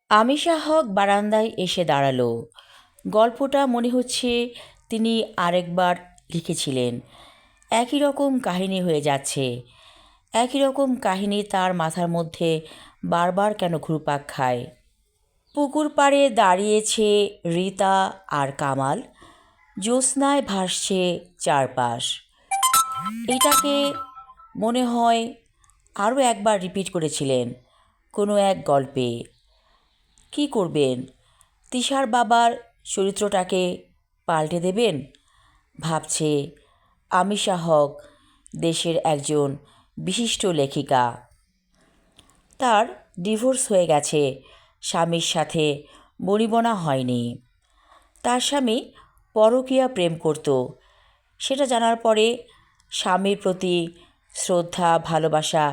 আমিশা হক বারান্দায় এসে দাঁড়ালো। গল্পটা মনে হচ্ছে তিনি আরেকবার লিখেছিলেন। একই রকম কাহিনী হয়ে যাচ্ছে। একই রকম কাহিনী তার মাথার মধ্যে বারবার কেন ঘুরপাক খায়। পুকুর পাড়ে দাঁড়িয়েছে রীতা আর কামাল। জ্যোৎস্নায় ভাসছে চারপাশ। এটাকে মনে হয় আরও একবার রিপিট করেছিলেন কোনো এক গল্পে। কি করবেন? তিশার বাবার চরিত্রটাকে পাল্টে দেবেন ভাবছে আমিশা হক, দেশের একজন বিশিষ্ট লেখিকা। তার ডিভোর্স হয়ে গেছে, স্বামীর সাথে বনিবনা হয়নি। তার স্বামী পরকীয়া প্রেম করত। সেটা জানার পরে স্বামীর প্রতি শ্রদ্ধা ভালোবাসা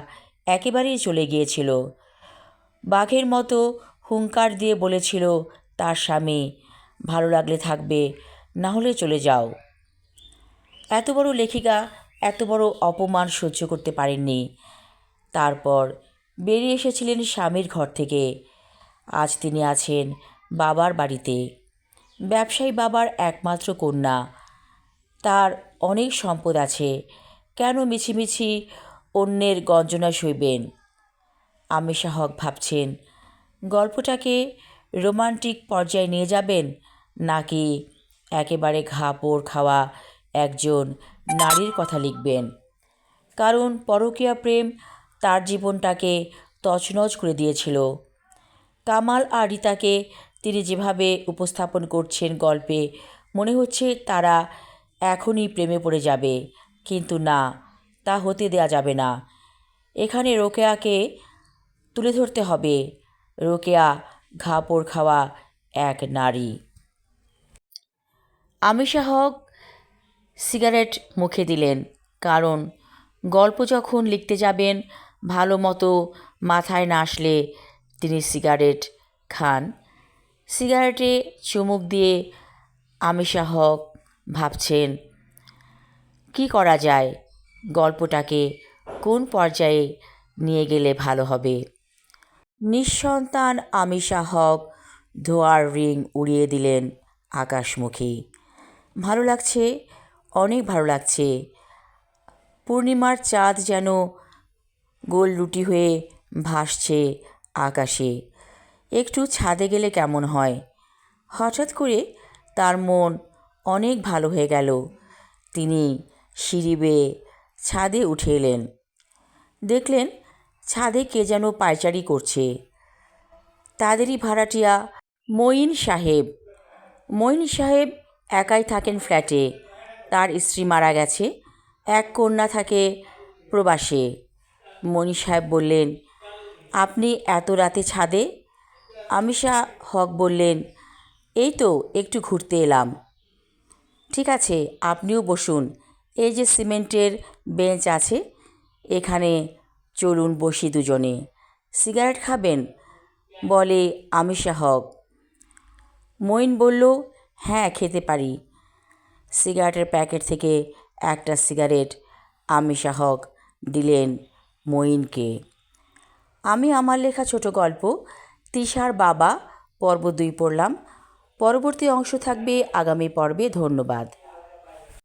একেবারেই চলে গিয়েছিল। বাঘের মতো হুঙ্কার দিয়ে বলেছিল তার স্বামী, ভালো লাগলে থাকবে, না হলে চলে যাও। এত বড় লেখিকা এত বড় অপমান সহ্য করতে পারেননি। তারপর বেরিয়ে এসেছিলেন স্বামীর ঘর থেকে। আজ তিনি আছেন বাবার বাড়িতে। ব্যবসায়ী বাবার একমাত্র কন্যা। তার অনেক সম্পদ আছে, কেন মিছিমিছি অন্যের গঞ্জনা সইবেন? আমিশা হক ভাবছেন গল্পটাকে রোমান্টিক পর্যায়ে নিয়ে যাবেন, নাকি একেবারে ঘাপড় খাওয়া একজন নারীর কথা লিখবেন। কারণ পরকীয়া প্রেম তার জীবনটাকে তছনছ করে দিয়েছিল। কামাল আর রীতাকে তিনি যেভাবে উপস্থাপন করছেন গল্পে, মনে হচ্ছে তারা এখনই প্রেমে পড়ে যাবে। কিন্তু না, তা হতে দেয়া যাবে না। এখানে রোকেয়াকে তুলে ধরতে হবে। রোকেয়া ঘাপড় খাওয়া এক নারী। আমিশা হক সিগারেট মুখে দিলেন, কারণ গল্প যখন লিখতে যাবেন ভালো মতো মাথায় না আসলে তিনি সিগারেট খান। সিগারেটে চুমুক দিয়ে আমিশা হক ভাবছেন কি করা যায়, গল্পটাকে কোন পর্যায়ে নিয়ে গেলে ভালো হবে। নিঃসন্তান আমিশা হক ধোঁয়ার রিং উড়িয়ে দিলেন আকাশমুখী। ভালো লাগছে, অনেক ভালো লাগছে। পূর্ণিমার চাঁদ যেন গোল রুটি হয়ে ভাসছে আকাশে। একটু ছাদে গেলে কেমন হয়? হঠাৎ করে তার মন অনেক ভালো হয়ে গেল। তিনি সিঁড়ি বেয়ে ছাদে উঠে এলেন। দেখলেন ছাদে কে যেন পায়চারি করছে। তাদেরই ভাড়াটিয়া মঈন সাহেব। মঈন সাহেব একাই থাকেন ফ্ল্যাটে। তার স্ত্রী মারা গেছে, এক কন্যা থাকে প্রবাসে। মঈন সাহেব বললেন, আপনি এত রাতে ছাদে? আমিশা হক বললেন, এই তো একটু ঘুরতে এলাম। ঠিক আছে, আপনিও বসুন। এই যে সিমেন্টের বেঞ্চ আছে, এখানে চলুন বসি দুজনে। সিগারেট খাবেন? বলে আমিশা হক। মঈন বলল, হ্যাঁ খেতে পারি। সিগারেটের প্যাকেট থেকে একটা সিগারেট আমিশা হক দিলেন মঈনকে। আমি আমার লেখা ছোট গল্প তিশার বাবা পর্ব 2 পড়লাম। পরবর্তী অংশ থাকবে আগামী পর্বে। ধন্যবাদ।